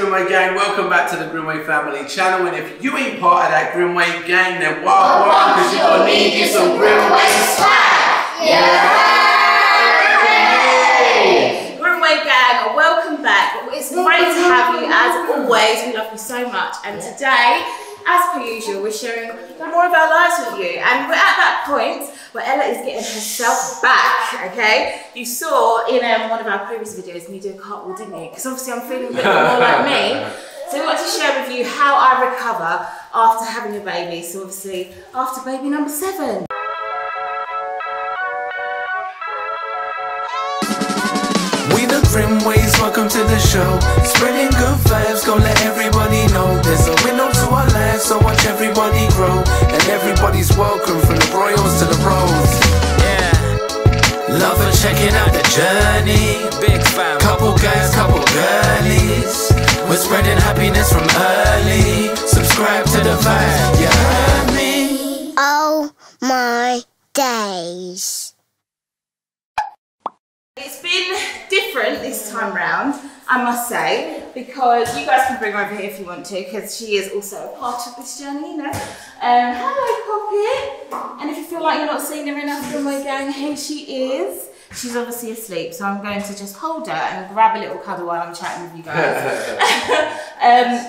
Grimwade gang, welcome back to the Grimwade family channel. And if you ain't part of that Grimwade gang, then wild one, because you're gonna need you some Grimwade swag. Yeah! Grimwade gang, welcome back. It's great to have you as always. We love you so much. And today, as per usual, we're sharing more of our lives with you. And we're at that point where Ella is getting herself back, okay? You saw in one of our previous videos me do a cartwheel, didn't you? Because obviously I'm feeling a bit more like me. So we want to share with you how I recover after having a baby. So obviously, after baby number 7. We the Grimwades, welcome to the show. Spreading good vibes, gonna let everybody know. There's a window to our lives, so watch everybody grow. And everybody's welcome, from the royals to the pros. Yeah, love her checking out the journey. Big fam, couple guys, couple girlies. We're spreading happiness from early. Subscribe to the vibe, you heard me? Oh my days. It's been different this time round, I must say, because you guys can bring her over here if you want to, because she is also a part of this journey, you know. Hello, Poppy. And if you feel like you're not seeing her enough from my gang, here she is. She's obviously asleep, so I'm going to just hold her and grab a little cuddle while I'm chatting with you guys.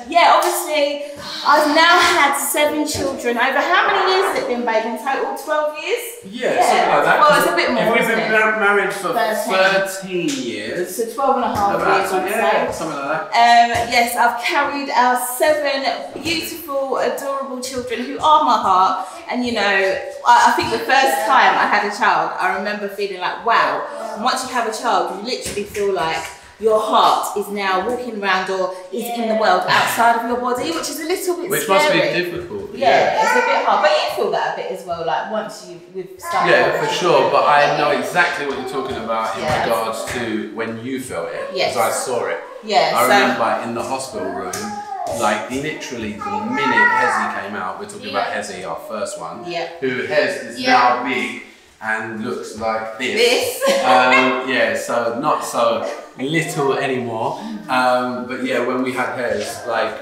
Yeah, obviously, I've now had 7 children over how many years has it been, babe? In total, 12 years? Yeah, something like that. Well, it's a bit more, we've been married for 13 years. So 12 and a half years, I'd say. Something like that. Yes, I've carried our 7 beautiful, adorable children who are my heart. And you know, I think the first time I had a child, I remember feeling like, wow. And once you have a child, you literally feel like your heart is now walking around or is in the world outside of your body, which is a little bit scary. Which must be difficult. Yeah, it's a bit hard. But you feel that a bit as well, like once we've started. Yeah, for sure. But I know exactly what you're talking about in regards to when you felt it, because I saw it. Yeah. I remember in the hospital room, like literally the minute Hezi came out, we're talking about Hezi, our first one, who Hez is now big and looks like this. Yeah, so not so little anymore. But yeah, when we had Hez, like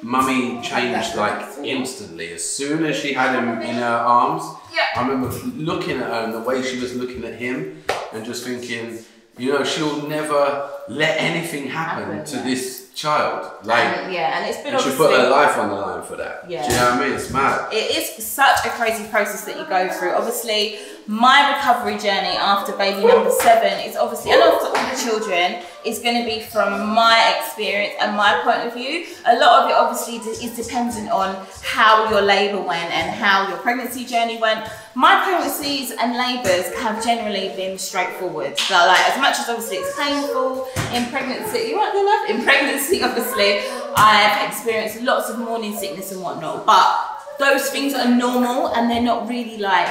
Mummy changed like instantly. As soon as she had him in her arms, I remember looking at her and the way she was looking at him and just thinking, you know, she'll never let anything happen to this child. Like, and it's been and she put her life on the line for that. Yeah. Do you know what I mean? It's mad. It is such a crazy process that you go through. Obviously, my recovery journey after baby number 7 is obviously, and after all the children, is going to be from my experience and my point of view. A lot of it obviously is dependent on how your labour went and how your pregnancy journey went. My pregnancies and labours have generally been straightforward. So like, as much as obviously it's painful in pregnancy, you want to love in pregnancy, obviously, I've experienced lots of morning sickness and whatnot, but those things are normal and they're not really like,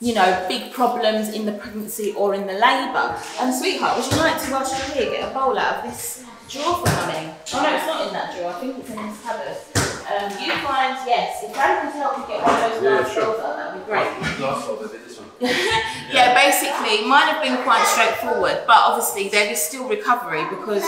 you know, big problems in the pregnancy or in the labour. And sweetheart, would you like to, whilst you're here, get a bowl out of this drawer for Mummy? Oh no, it's not in that drawer, I think it's in this cupboard. You find, yes, if Dad can help you get one of those glass holder, that would be great. Glass holder, this one. Yeah, basically, mine have been quite straightforward, but obviously there is still recovery because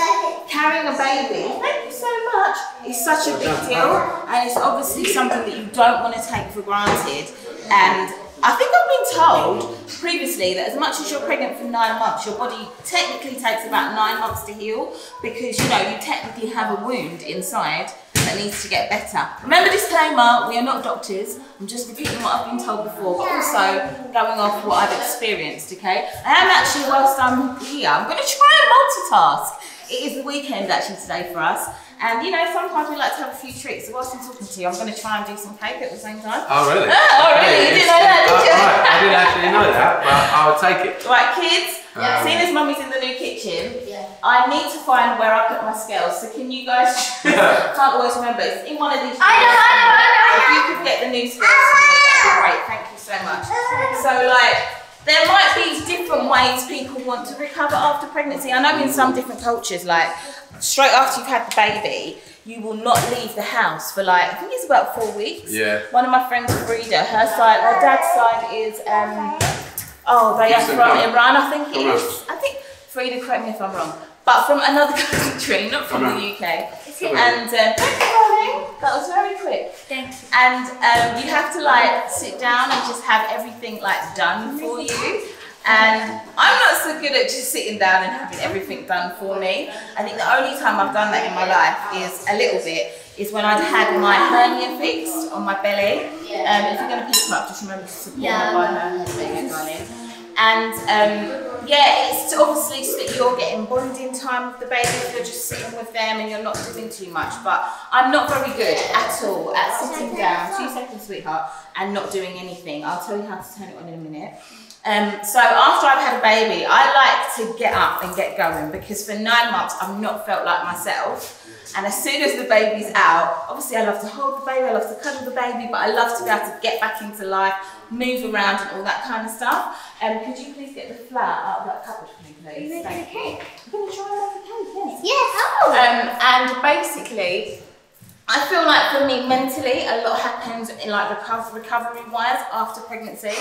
carrying a baby, thank you so much, is such a big deal, and it's obviously something that you don't want to take for granted. And I think I've been told previously that as much as you're pregnant for 9 months, your body technically takes about 9 months to heal because, you know, you technically have a wound inside that needs to get better. Remember, disclaimer, we are not doctors. I'm just repeating what I've been told before, but also going off what I've experienced, okay? I am actually, whilst I'm here, I'm going to try and multitask. It is the weekend actually today for us. And you know, sometimes we like to have a few treats. So whilst I'm talking to you, I'm going to try and do some cake at the same time. Oh really? Oh really? You didn't know that, did you? Right. I didn't actually know that, but I'll take it. Right, kids, seeing as Mummy's in the new kitchen, I need to find where I put my scales. So can you guys, can't always remember, it's in one of these. I know. If you could get the new scales for me, that'd be great. Thank you so much. So like, there might be different ways people want to recover after pregnancy. I know in some different cultures, like straight after you've had the baby, you will not leave the house for like, I think it's about 4 weeks. Yeah. One of my friends, Frida, her dad's side is, they are from Iran, I think it is. I think, Frida, correct me if I'm wrong. but from another country, not from the UK. And thank you, darling. That was very quick. Thank you. And you have to like sit down and just have everything like done for you. And I'm not so good at just sitting down and having everything done for me. I think the only time I've done that in my life is a little bit, is when I'd had my hernia fixed on my belly. If you're going to pick her up, just remember to support her by her head, darling. And yeah, it's obviously so that you're getting bonding time with the baby, if you're just sitting with them and you're not doing too much. But I'm not very good at all at sitting down, 2 seconds sweetheart, and not doing anything. I'll tell you how to turn it on in a minute. So after I've had a baby, I like to get up and get going, because for 9 months I've not felt like myself. And as soon as the baby's out, obviously I love to hold the baby, I love to cuddle the baby, but I love to be able to get back into life, move around and all that kind of stuff. Could you please get the flat out of that cupboard for me, please? Thank you. I'm going to try and make a cake, yes. Yes. Oh. And basically, I feel like for me mentally, a lot happens in like recovery-wise after pregnancy,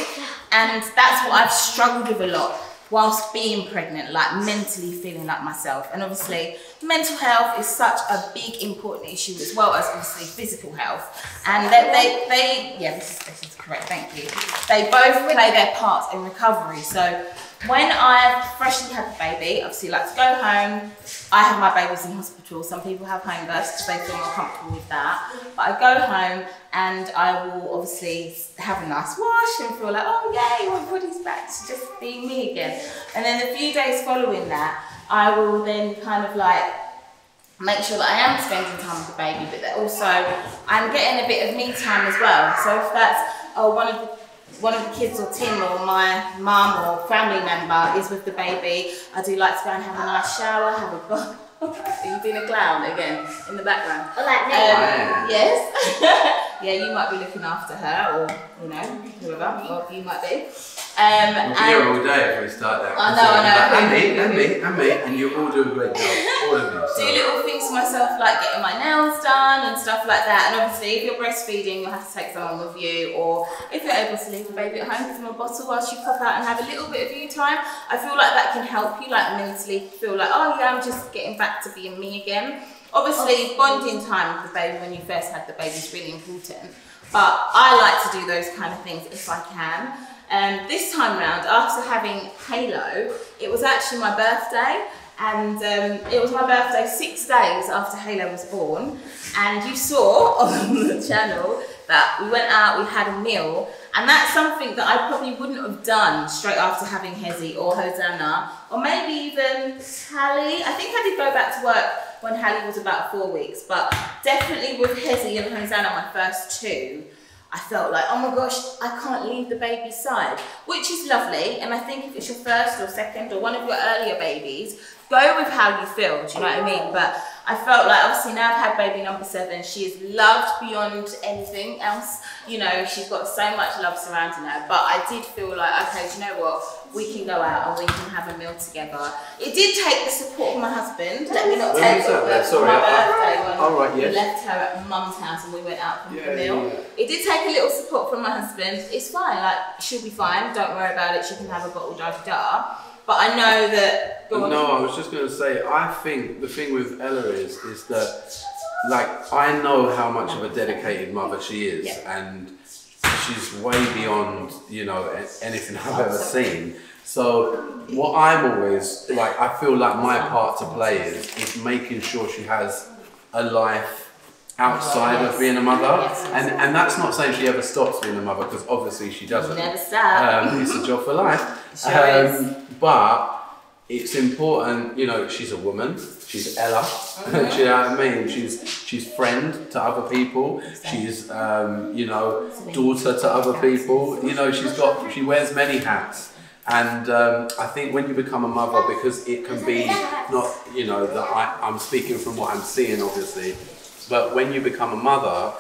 and that's what I've struggled with a lot whilst being pregnant, like mentally feeling like myself. And obviously, mental health is such a big, important issue, as well as obviously physical health. And they yeah, this is correct, thank you. They both play their parts in recovery. So when I've freshly had the baby, obviously I like to go home. I have my babies in hospital. Some people have home births because they feel more comfortable with that. But I go home and I will obviously have a nice wash and feel like, oh yay, my body's back to just being me again. And then the few days following that, I will then kind of like make sure that I am spending time with the baby, but that also I'm getting a bit of me time as well. So if that's one of the kids or Tim or my mum or family member is with the baby, I do like to go and have a nice shower, have a bath. Are you being a clown again in the background? Oh, like me? Yes. Yeah, you might be looking after her, or you know, whoever, or you might be. We'll be here all day if we start that. I know. And me, and you all do a great job. All of you. Do little things for myself, like getting my nails done and stuff like that. And obviously, if you're breastfeeding, you'll have to take someone with you, or if you're able to leave the baby at home, give them a bottle whilst you pop out and have a little bit of you time. I feel like that can help you, like mentally feel like, oh yeah, I'm just getting back to being me again. Obviously, bonding time with the baby when you first had the baby is really important. But I like to do those kind of things if I can. This time round, after having Halo, it was actually my birthday, and it was my birthday 6 days after Halo was born. And you saw on the channel that we went out, we had a meal, and that's something that I probably wouldn't have done straight after having Hezi or Hosanna, or maybe even Hallie. I think I did go back to work when Hallie was about 4 weeks, but definitely with Hezi and Hosanna, my first two, I felt like, oh my gosh, I can't leave the baby's side, which is lovely. And I think if it's your first or second or one of your earlier babies, go with how you feel, do you know what I mean? But I felt like, obviously now I've had baby number 7, she is loved beyond anything else. You know, she's got so much love surrounding her, but I did feel like, okay, do you know what? We can go out and we can have a meal together. It did take the support of my husband. Let me not take it for my birthday when we left her at mum's house and we went out for the meal. It did take a little support from my husband. It's fine, like, she'll be fine. Don't worry about it. She can have a bottle, da-da-da. But I know that... No, I was just going to say, I think the thing with Ella is that, like, I know how much of a dedicated mother she is, and she's way beyond, you know, anything I've ever seen. So what I'm always, like, I feel like my part to play is making sure she has a life outside of being a mother. And that's not saying she ever stops being a mother, because obviously she doesn't. Never stop. It's a job for life. But it's important, you know, she's a woman, she's Ella, do you know what I mean? She's friend to other people, she's, you know, daughter to other people, you know, she wears many hats. And I think when you become a mother, because it can be not, you know, that I'm speaking from what I'm seeing obviously, but when you become a mother,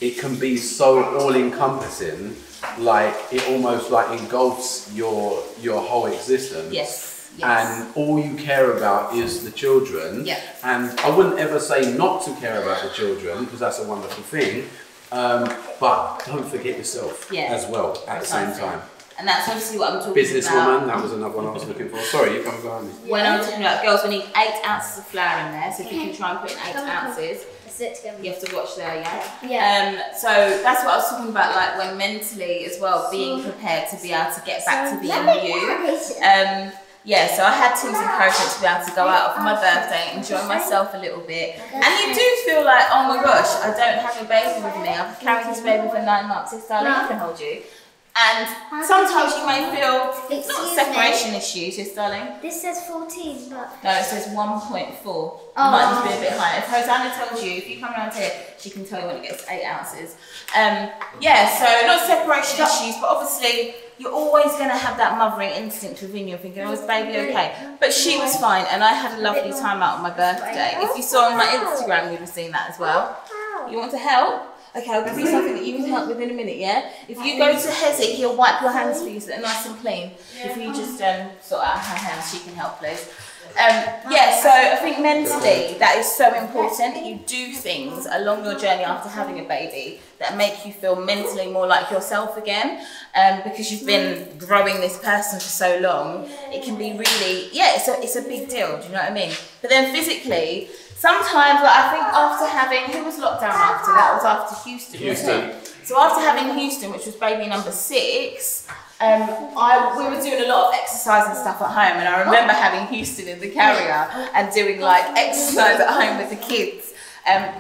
it can be so all-encompassing, like it almost like engulfs your whole existence. Yes. And all you care about is the children. And I wouldn't ever say not to care about the children, because that's a wonderful thing. But don't forget yourself as well at the same time. And that's obviously what I'm talking about. Businesswoman, that was another one I was looking for. Sorry, you come behind me. When I'm talking about girls, we need 8 ounces of flour in there. So if you can try and put in 8 ounces, you have to watch there, so that's what I was talking about, like when mentally as well, being prepared to be able to get back to being you. Yeah, so I had Tim's encouragement to be able to go out for my birthday, enjoy myself a little bit. And you do feel like, oh my gosh, I don't have a baby with me. I've carried this baby for 9 months. It's darling, I can hold you. And sometimes you may feel not separation issues, yes, darling. This says 14, but no, it says 1.4. Might just be a bit higher. If Hosanna tells you, if you come around here, she can tell you when it gets 8 ounces. Yeah, so not separation issues, but obviously you're always going to have that mothering instinct within you, thinking, oh, is baby okay? But she was fine, and I had a lovely time out on my birthday. If you saw on my Instagram, you'd have seen that as well. You want to help? Okay, I'll give you something that you can help with in a minute, yeah? If you go to Hezzy, he'll wipe your hands for you so they're nice and clean. If you just sort out her hands, she can help, please. Yeah, so I think mentally that is so important that you do things along your journey after having a baby that make you feel mentally more like yourself again, because you've been growing this person for so long. It can be really, yeah, it's a big deal, do you know what I mean? But then physically, sometimes, like, I think after having, who was locked down after? That was after Houston. So after having Houston, which was baby number 6, we were doing a lot of exercise and stuff at home, and I remember having Houston in the carrier and doing like exercise at home with the kids.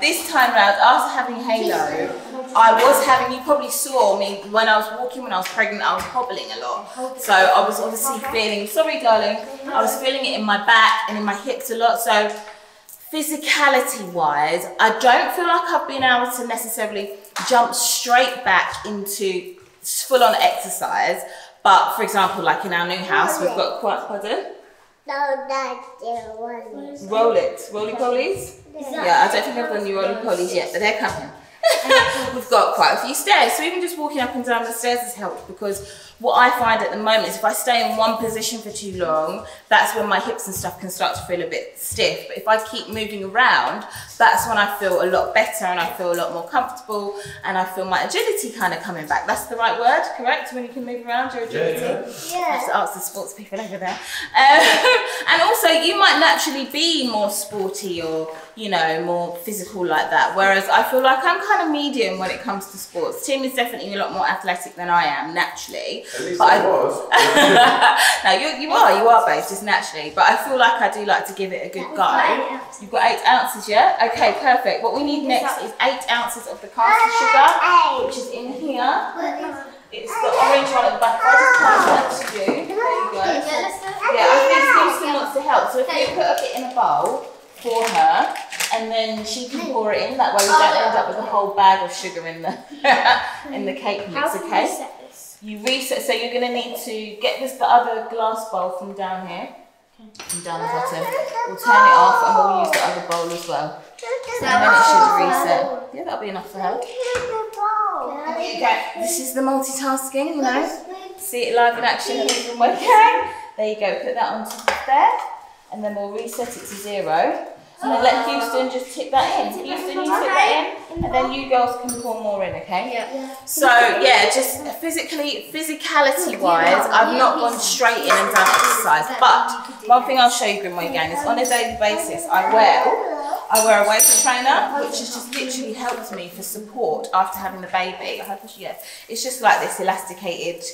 This time round, after having Halo, I was having, you probably saw me when I was walking, when I was pregnant, I was hobbling a lot. So I was obviously feeling, sorry darling, I was feeling it in my back and in my hips a lot. So physicality wise, I don't feel like I've been able to necessarily jump straight back into full on exercise. But for example, like in our new house, we've got quite, pardon? No, that's Roll it, roly-polies? Yeah, I don't think I've done new roly-polies yet, but they're coming. We've got quite a few stairs, so even just walking up and down the stairs has helped, because what I find at the moment is if I stay in one position for too long, that's when my hips and stuff can start to feel a bit stiff. But if I keep moving around, that's when I feel a lot better and I feel a lot more comfortable and I feel my agility kind of coming back. That's the right word, correct? When you can move around, your agility? Yeah. I have to ask the sports people over there. And also, you might naturally be more sporty or, you know, more physical like that. Whereas I feel like I'm kind of medium when it comes to sports. Tim is definitely a lot more athletic than I am, naturally. At least I was. No, you are based just naturally, but I feel like I do like to give it a good go. You've got 8 ounces, yeah? Okay, perfect. What we need next is 8 ounces of the caster sugar, which is in here. It's the orange one at the back. I just pass that to you. There you go. Yeah, I think Houston wants to help. So if you put a bit in a bowl for her, and then she can pour it in. That way we don't end up with a whole bag of sugar in the cake mix. Okay. You reset, so you're going to need to get the other glass bowl from down here, from down the bottom. We'll turn it off and we'll use the other bowl as well. And then it should reset. Yeah, that'll be enough for her. Okay, this is the multitasking, you know. See it live in action, okay? There you go, put that on top of there. And then we'll reset it to 0. And then let Houston just tip that in. Houston, you tip that in, and then you girls can pour more in, okay? Yeah. So yeah, just physicality wise, I've not gone straight in and done exercise. But one thing I'll show you, Grimwade gang, is on a daily basis, I wear a weight trainer, which has just literally helped me for support after having the baby. It's just like this elasticated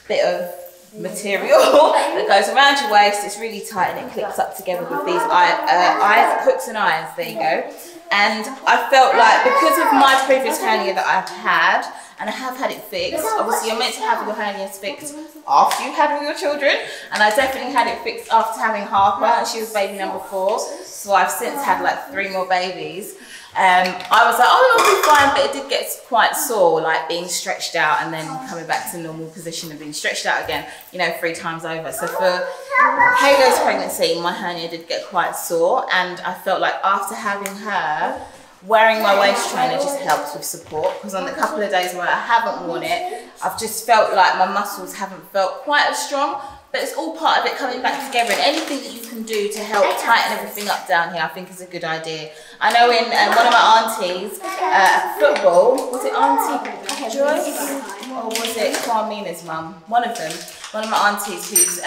bit of material that goes around your waist. It's really tight and it clips up together with these hooks and irons. There you go. And I felt like, because of my previous hernia that I've had, and I have had it fixed, obviously you're meant to have your hernias fixed after you've had all your children, and I definitely had it fixed after having Harper, and she was baby number 4, so I've since had like 3 more babies. I was like, oh, it'll be fine, but it did get quite sore, like being stretched out and then coming back to normal position and being stretched out again, you know, 3 times over. So for Halo's pregnancy, my hernia did get quite sore, and I felt like after having her, wearing my waist trainer just helps with support, because on the couple of days where I haven't worn it, I've just felt like my muscles haven't felt quite as strong. but it's all part of it coming back together, and anything that you can do to help tighten everything up down here I think is a good idea. I know in one of my aunties at football, was it Auntie Joyce or was it Kwamina's mum? One of them, one of my aunties who's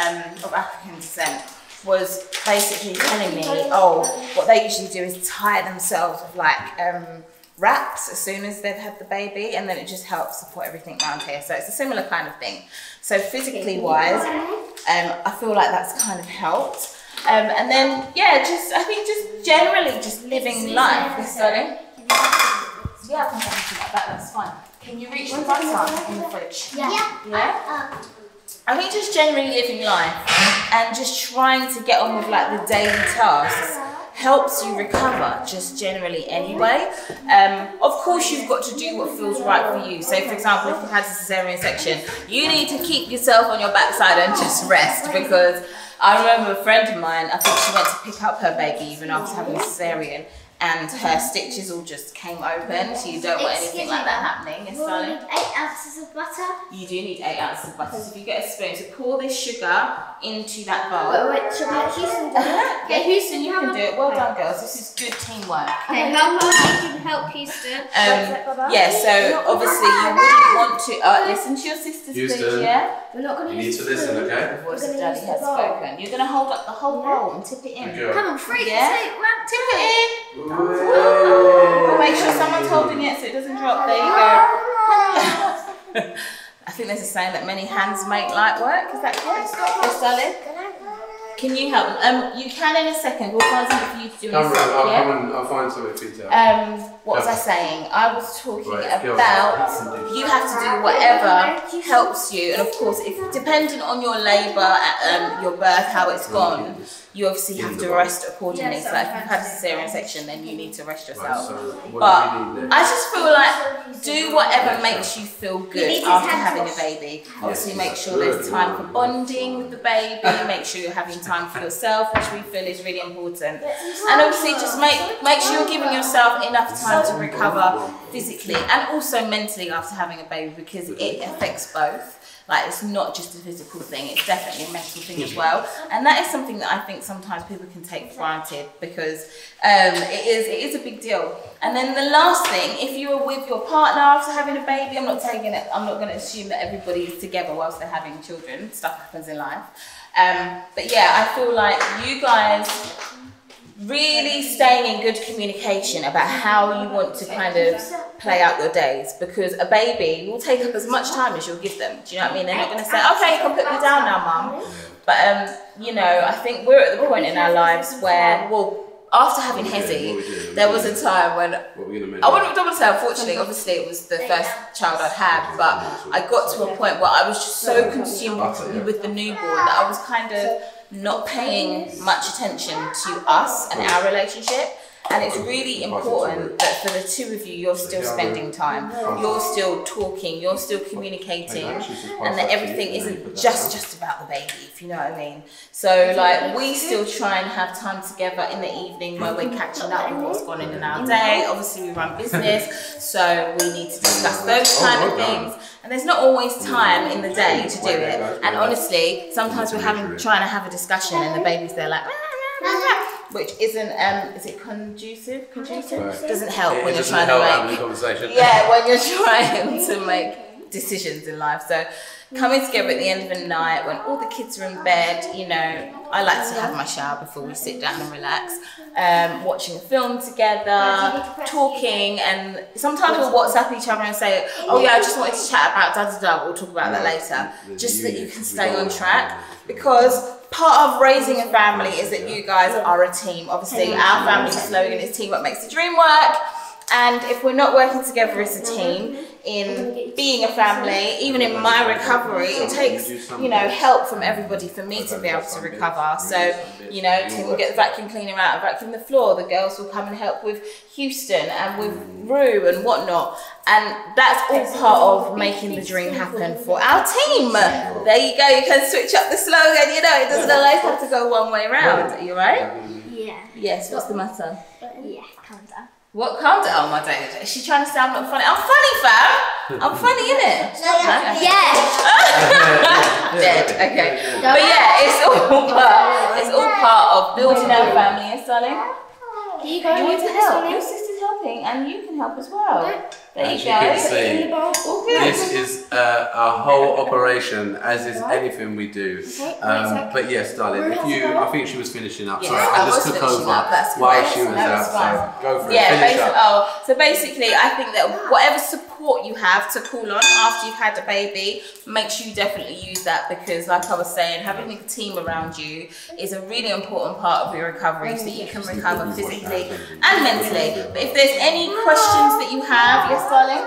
of African descent, was basically telling me, oh, what they usually do is tie themselves with like wraps as soon as they've had the baby, and then it just helps support everything around here. So it's a similar kind of thing. So physically wise, I feel like that's kind of helped. And then, yeah, I think just generally just living life. Yes, darling? Yeah, I can have something like that, that's fine. Can you reach the butter in the fridge? Yeah. Yeah? I think just generally living life and just trying to get on with like the daily tasks helps you recover just generally anyway. Of course you've got to do what feels right for you. So for example, if you've had a cesarean section, you need to keep yourself on your backside and just rest, because I remember a friend of mine, I think she went to pick up her baby even after having a cesarean, and her stitches all just came open, so you don't want anything like that happening. Yes, darling? You need 8 ounces of butter. You do need 8 ounces of butter. So if you get a spoon, so pour this sugar into that bowl. Wait, should we let Houston do it? Yeah, Houston, you can do it. Well done, girls. This is good teamwork. Okay, help us. You can help Houston. Yeah, so obviously you wouldn't want to listen to your sisters, Houston, please, yeah? We're not going to you need to listen, okay? The voice of Daddy has spoken. You're going to hold up the whole bowl and tip it in. Come on, 3, 2, 1, Tip it in. We'll make sure someone's holding it so it doesn't drop. There you go. I think there's a saying that many hands make light work. Is that correct? Yes, darling? Can you help? You can in a second. We'll find something for you to do in a second. Yeah? I'll find something for you to what was I saying? I was talking about you have to do whatever helps you, and of course, if depending on your labour, your birth, how it's gone, you obviously have to rest accordingly. So if you've had a cesarean section, then you need to rest yourself. But I just feel like do whatever makes you feel good after having a baby. Obviously, make sure there's time for bonding with the baby. Make sure you're having time for yourself, which we feel is really important. And obviously, just make sure you're giving yourself enough time to recover physically and also mentally after having a baby, because it affects both. Like, it's not just a physical thing, it's definitely a mental thing as well. And that is something that I think sometimes people can take for granted, because it is a big deal. And then the last thing, if you are with your partner after having a baby, I'm not going to assume that everybody is together whilst they're having children. Stuff happens in life. But yeah, I feel like you guys really staying in good communication about how you want to kind of play out your days, because a baby will take up as much time as you'll give them. Do you know what I mean? They're not going to say, okay, you can put me down now, mum. But, you know, I think we're at the point in our lives where, well, after having Hezzy, there was a time when, I wouldn't say unfortunately, obviously it was the first child I'd had, but I got to a point where I was just so consumed with the newborn that I was kind of not paying much attention to us and our relationship. And it's really important that for the two of you, you're still spending time, you're still talking, you're still communicating, and that everything isn't just about the baby, if you know what I mean. So like, we still try and have time together in the evening where we're catching up with what's gone in our day. Obviously we run business, so we need to discuss those kind of things. And there's not always time in the day to do it. And honestly, sometimes we're trying to have a discussion and the baby's there like, which isn't, is it conducive? Doesn't help when you're trying to make conversation. Yeah, when you're trying to make decisions in life. So coming together at the end of the night when all the kids are in bed, you know, I like to have my shower before we sit down and relax. Watching a film together, talking, and sometimes we'll WhatsApp each other and say, oh yeah, I just wanted to chat about da-da-da, we'll talk about that later, just so that you can stay on track. Because part of raising a family is that you guys are a team. Obviously, our family slogan is teamwork makes the dream work. And if we're not working together as a team in being a family, even in my recovery, it takes, you know, help from everybody for me to be able to recover. So, you know, Tim will get the vacuum cleaner out and vacuum the floor. The girls will come and help with Houston and with Rue and whatnot. And that's all part of making the dream happen for our team. There you go. You can switch up the slogan. You know, it doesn't always have to go one way round. Are you right? Yeah. Yes. What's the matter? Yeah, calm down. What? Calm down, my David. Is she trying to sound not funny? I'm funny, fam. I'm funny, innit? Yeah. Dead. Okay. But yeah, it's all part of building our family, yes, darling. You want to help. Your sister's helping, and you can help as well. There you go. As you can see, All good. this is a whole operation, as is anything we do. But yes, darling, I think she was finishing up. Sorry, I just took over while she was out. So go for it. Finish up. So basically, I think that whatever support you have to call on after you've had a baby, make sure you definitely use that, because like I was saying, having a team around you is a really important part of your recovery, so that you can recover physically and mentally. But if there's any questions that you have, yes, darling?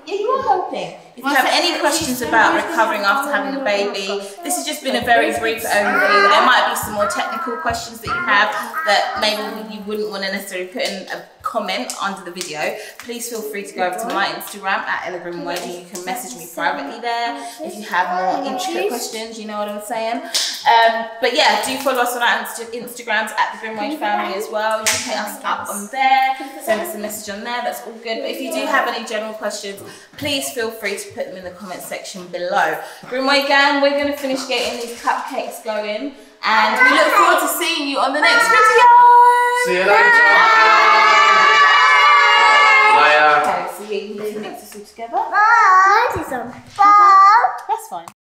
Yeah, you are helping. If you have any questions about recovering after having a baby, this has just been a very brief overview. There might be some more technical questions that you have that maybe you wouldn't want to necessarily put in a comment under the video. Please feel free to go over to my Instagram at Grimwade, and you can message me privately there if you have more intricate questions, you know what I'm saying. But yeah, do follow us on our Instagrams at the Grimwade family as well. You can hit us up on there, send us a message on there, that's all good. But if you do have any general questions, please feel free to put them in the comment section below. Grimwade gang, we're going to finish getting these cupcakes going, and we look forward to seeing you on the next video. See you later. Okay, so you can mix this all together. Bye. That's fine.